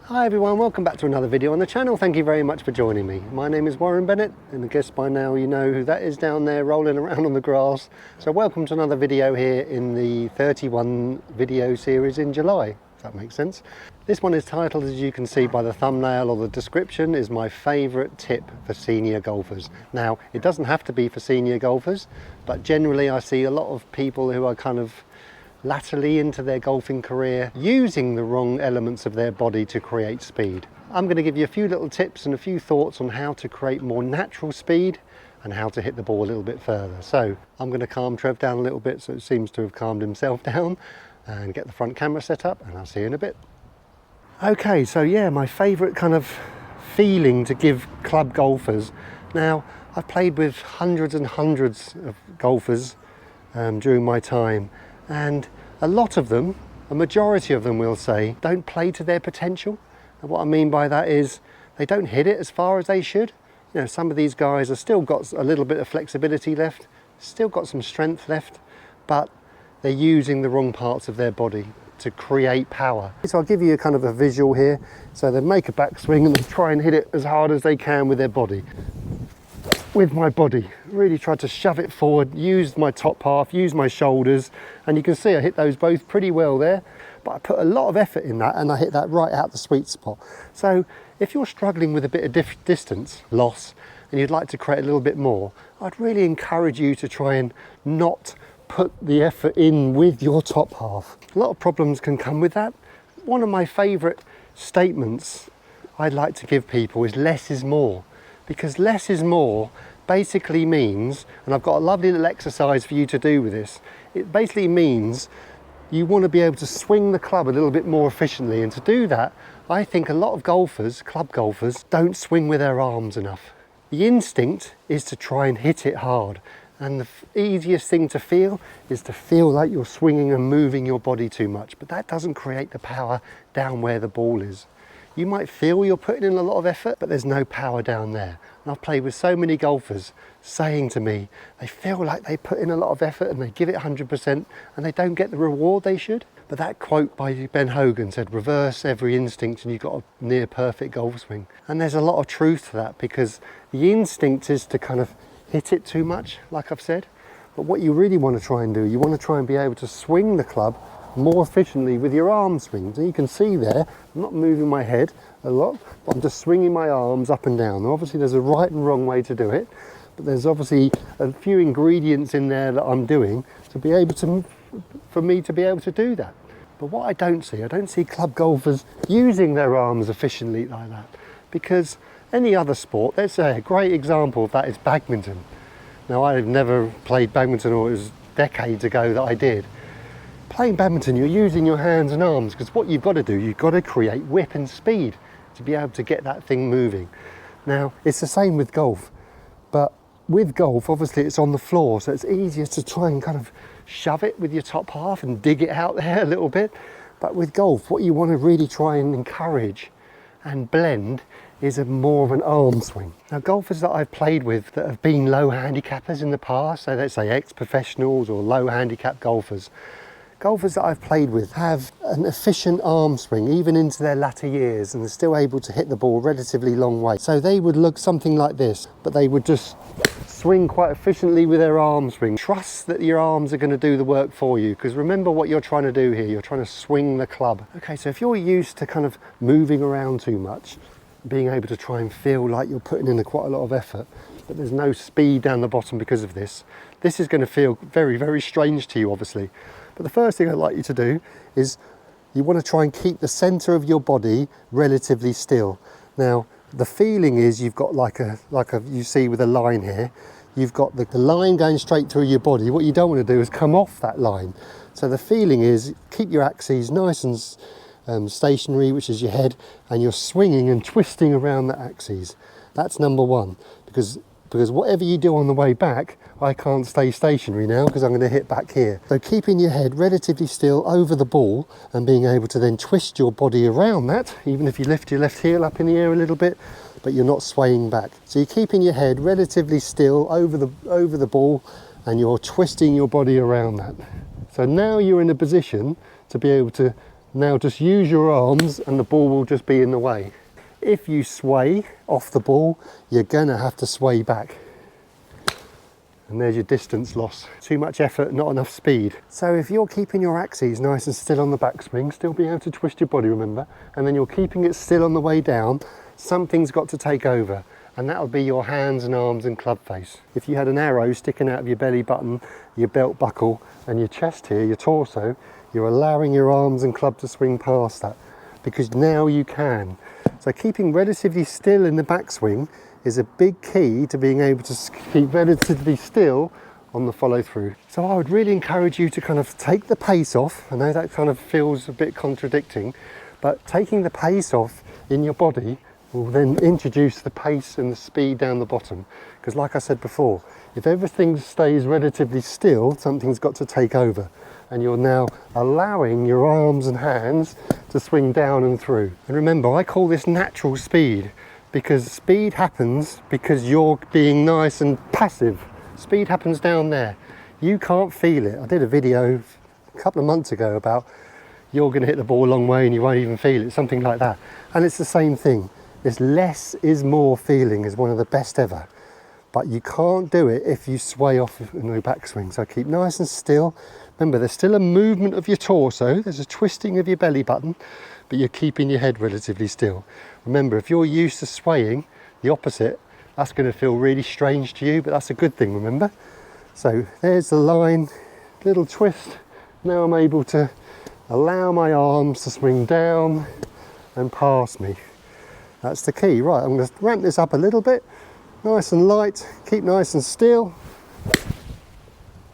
Hi everyone, welcome back to another video on the channel. Thank you very much for joining me. My name is Warren Bennett, and I guess by now you know who that is down there rolling around on the grass. So welcome to another video here in the 31 video series in July, if that makes sense. This one is titled, as you can see by the thumbnail or the description, is my favourite tip for senior golfers. Now, it doesn't have to be for senior golfers, but generally I see a lot of people who are kind of latterly into their golfing career using the wrong elements of their body to create speed. I'm going to give you a few little tips and a few thoughts on how to create more natural speed and how to hit the ball a little bit further. So I'm going to calm Trev down a little bit, so it seems to have calmed himself down, and get the front camera set up, and I'll see you in a bit. Okay, so yeah, my favourite kind of feeling to give club golfers. Now, I've played with hundreds and hundreds of golfers during my time, and a lot of them, a majority of them will say, don't play to their potential. And what I mean by that is they don't hit it as far as they should. You know, some of these guys have still got a little bit of flexibility left, still got some strength left, but they're using the wrong parts of their body to create power. So I'll give you a kind of a visual here. So they make a backswing and they try and hit it as hard as they can with their body. With my body, really tried to shove it forward, use my top half, use my shoulders, and you can see I hit those both pretty well there, but I put a lot of effort in that and I hit that right out the sweet spot. So if you're struggling with a bit of distance loss and you'd like to create a little bit more, I'd really encourage you to try and not put the effort in with your top half. A lot of problems can come with that. One of my favourite statements I'd like to give people is less is more. Because less is more basically means, and I've got a lovely little exercise for you to do with this, it basically means you want to be able to swing the club a little bit more efficiently, and to do that, I think a lot of golfers, club golfers, don't swing with their arms enough. The instinct is to try and hit it hard, and the easiest thing to feel is to feel like you're swinging and moving your body too much, but that doesn't create the power down where the ball is. You might feel you're putting in a lot of effort, but there's no power down there. And I've played with so many golfers saying to me, they feel like they put in a lot of effort and they give it 100% and they don't get the reward they should. But that quote by Ben Hogan said, reverse every instinct and you've got a near perfect golf swing. And there's a lot of truth to that, because the instinct is to kind of hit it too much, like I've said. But what you really want to try and do, you want to try and be able to swing the club more efficiently with your arm swings. And you can see there, I'm not moving my head a lot, but I'm just swinging my arms up and down. Now, obviously there's a right and wrong way to do it, but there's obviously a few ingredients in there that I'm doing to be able to, for me to be able to do that. But what I don't see club golfers using their arms efficiently like that, because any other sport, let's say a great example of that is badminton. Now, I've never played badminton, or it was decades ago that I did. Playing badminton, you're using your hands and arms, because what you've got to do, you've got to create whip and speed to be able to get that thing moving. Now, it's the same with golf, but with golf, obviously it's on the floor, so it's easier to try and kind of shove it with your top half and dig it out there a little bit. But with golf, what you want to really try and encourage and blend is more of an arm swing. Now, golfers that I've played with that have been low handicappers in the past, so let's say ex-professionals or low handicap golfers that I've played with have an efficient arm swing even into their latter years, and they're still able to hit the ball relatively long way. So they would look something like this, but they would just swing quite efficiently with their arm swing. Trust that your arms are going to do the work for you, because remember what you're trying to do here, you're trying to swing the club. Okay, so if you're used to kind of moving around too much, being able to try and feel like you're putting in quite a lot of effort, but there's no speed down the bottom because of this, this is going to feel very, very strange to you, obviously. But the first thing I'd like you to do is you want to try and keep the centre of your body relatively still. Now, the feeling is you've got like a you see with a line here, you've got the line going straight through your body. What you don't want to do is come off that line. So the feeling is keep your axes nice and stationary, which is your head, and you're swinging and twisting around the axes. That's number one, because whatever you do on the way back, I can't stay stationary now because I'm going to hit back here. So keeping your head relatively still over the ball and being able to then twist your body around that, even if you lift your left heel up in the air a little bit, but you're not swaying back. So you're keeping your head relatively still over the ball and you're twisting your body around that. So now you're in a position to be able to Now just use your arms and the ball will just be in the way. If you sway off the ball, you're gonna have to sway back. And there's your distance loss. Too much effort, not enough speed. So if you're keeping your axes nice and still on the backswing, still being able to twist your body, remember, and then you're keeping it still on the way down, something's got to take over, and that'll be your hands and arms and club face. If you had an arrow sticking out of your belly button, your belt buckle, and your chest here, your torso, you're allowing your arms and club to swing past that, because now you can. So keeping relatively still in the backswing is a big key to being able to keep relatively still on the follow through. So I would really encourage you to kind of take the pace off. I know that kind of feels a bit contradicting, but taking the pace off in your body will then introduce the pace and the speed down the bottom. Because like I said before, if everything stays relatively still, something's got to take over. And you're now allowing your arms and hands to swing down and through. And remember, I call this natural speed, because speed happens because you're being nice and passive. Speed happens down there. You can't feel it. I did a video a couple of months ago about you're going to hit the ball a long way and you won't even feel it, something like that. And it's the same thing. This less is more feeling is one of the best ever. But you can't do it if you sway off in the backswing. So keep nice and still. Remember, there's still a movement of your torso. There's a twisting of your belly button, but you're keeping your head relatively still. Remember, if you're used to swaying, the opposite, that's going to feel really strange to you, but that's a good thing, remember? So there's the line, little twist. Now I'm able to allow my arms to swing down and past me. That's the key. Right, I'm going to ramp this up a little bit. Nice and light, keep nice and still.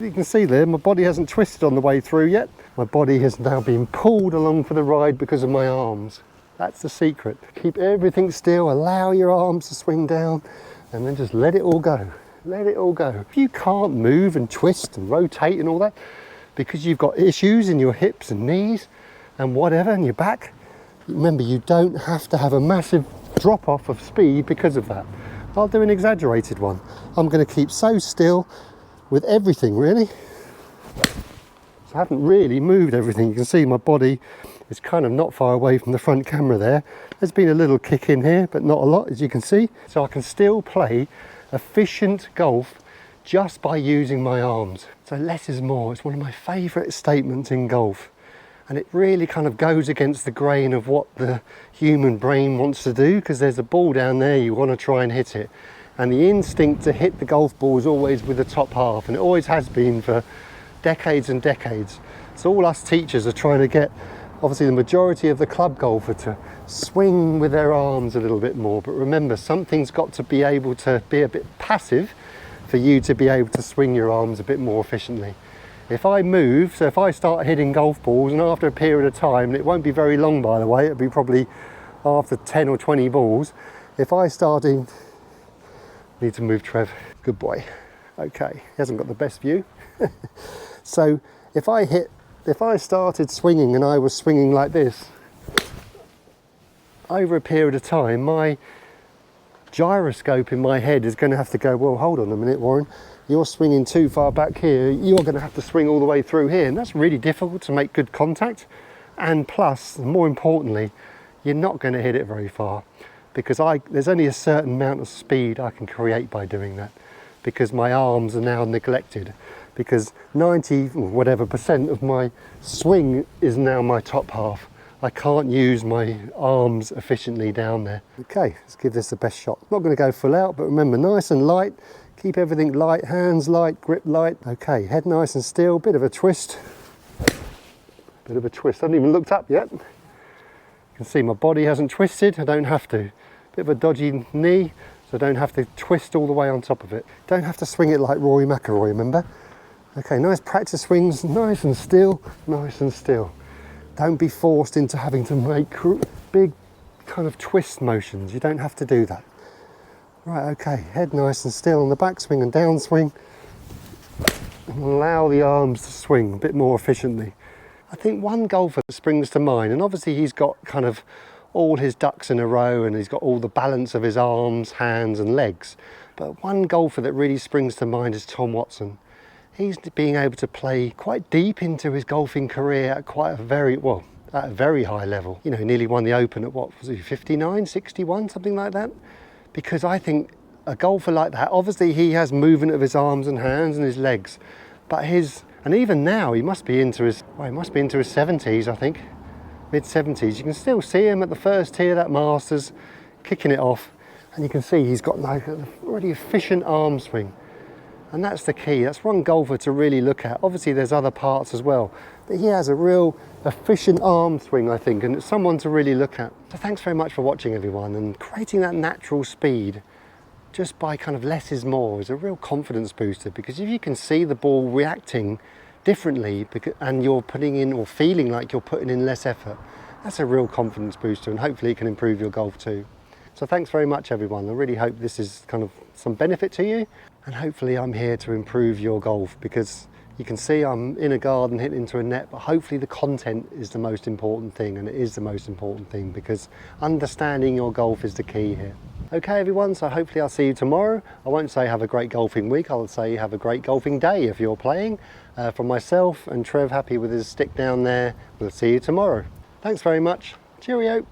You can see there, my body hasn't twisted on the way through yet. My body has now been pulled along for the ride because of my arms. That's the secret. Keep everything still, allow your arms to swing down, and then just let it all go. Let it all go. If you can't move and twist and rotate and all that, because you've got issues in your hips and knees and whatever, and your back, remember, you don't have to have a massive drop off of speed because of that. I'll do an exaggerated one. I'm going to keep so still with everything, really. So I haven't really moved everything. You can see my body is kind of not far away from the front camera there. There's been a little kick in here, but not a lot, as you can see. So I can still play efficient golf just by using my arms. So less is more. It's one of my favourite statements in golf. And it really kind of goes against the grain of what the human brain wants to do, because there's a ball down there, you want to try and hit it. And the instinct to hit the golf ball is always with the top half, and it always has been for decades and decades. So all us teachers are trying to get, obviously, the majority of the club golfer to swing with their arms a little bit more. But remember, something's got to be able to be a bit passive for you to be able to swing your arms a bit more efficiently. If I move, so if I start hitting golf balls, and after a period of time, and it won't be very long, by the way, it'll be probably after 10 or 20 balls, if I started, need to move, Trev, good boy. Okay, he hasn't got the best view. So if I started swinging and I was swinging like this, over a period of time, my gyroscope in my head is going to have to go, well, hold on a minute, Warren, you're swinging too far back here, you're going to have to swing all the way through here, and that's really difficult to make good contact. And plus, more importantly, you're not going to hit it very far, because there's only a certain amount of speed I can create by doing that, because my arms are now neglected, because 90 whatever percent of my swing is now my top half. I can't use my arms efficiently down there. Okay, let's give this the best shot. Not going to go full out, but remember, nice and light. Keep everything light, hands light, grip light. Okay, head nice and still, bit of a twist. Bit of a twist, I haven't even looked up yet. You can see my body hasn't twisted, I don't have to. Bit of a dodgy knee, so I don't have to twist all the way on top of it. Don't have to swing it like Rory McIlroy, remember? Okay, nice practice swings, nice and still, nice and still. Don't be forced into having to make big kind of twist motions. You don't have to do that. Right, okay, head nice and still on the backswing and downswing. And allow the arms to swing a bit more efficiently. I think one golfer that springs to mind, and obviously he's got kind of all his ducks in a row and he's got all the balance of his arms, hands and legs. But one golfer that really springs to mind is Tom Watson. He's being able to play quite deep into his golfing career at quite a very, well, at a very high level. You know, he nearly won the Open at what was he, 59, 61, something like that. Because I think a golfer like that, obviously he has movement of his arms and hands and his legs, but and even now he must be into his 70s, I think, mid 70s. You can still see him at the first tee of that Masters, kicking it off, and you can see he's got like a really efficient arm swing. And that's the key. That's one golfer to really look at. Obviously there's other parts as well, but he has a real efficient arm swing, I think, and it's someone to really look at. So thanks very much for watching, everyone, and creating that natural speed just by kind of less is more is a real confidence booster, because if you can see the ball reacting differently and you're putting in or feeling like you're putting in less effort, that's a real confidence booster, and hopefully it can improve your golf too. So thanks very much, everyone. I really hope this is kind of some benefit to you, and hopefully I'm here to improve your golf, because you can see I'm in a garden hitting into a net, but hopefully the content is the most important thing, and it is the most important thing, because understanding your golf is the key here. Okay, everyone, so hopefully I'll see you tomorrow. I won't say have a great golfing week, I'll say have a great golfing day if you're playing. From myself and Trev, happy with his stick down there. We'll see you tomorrow. Thanks very much. Cheerio.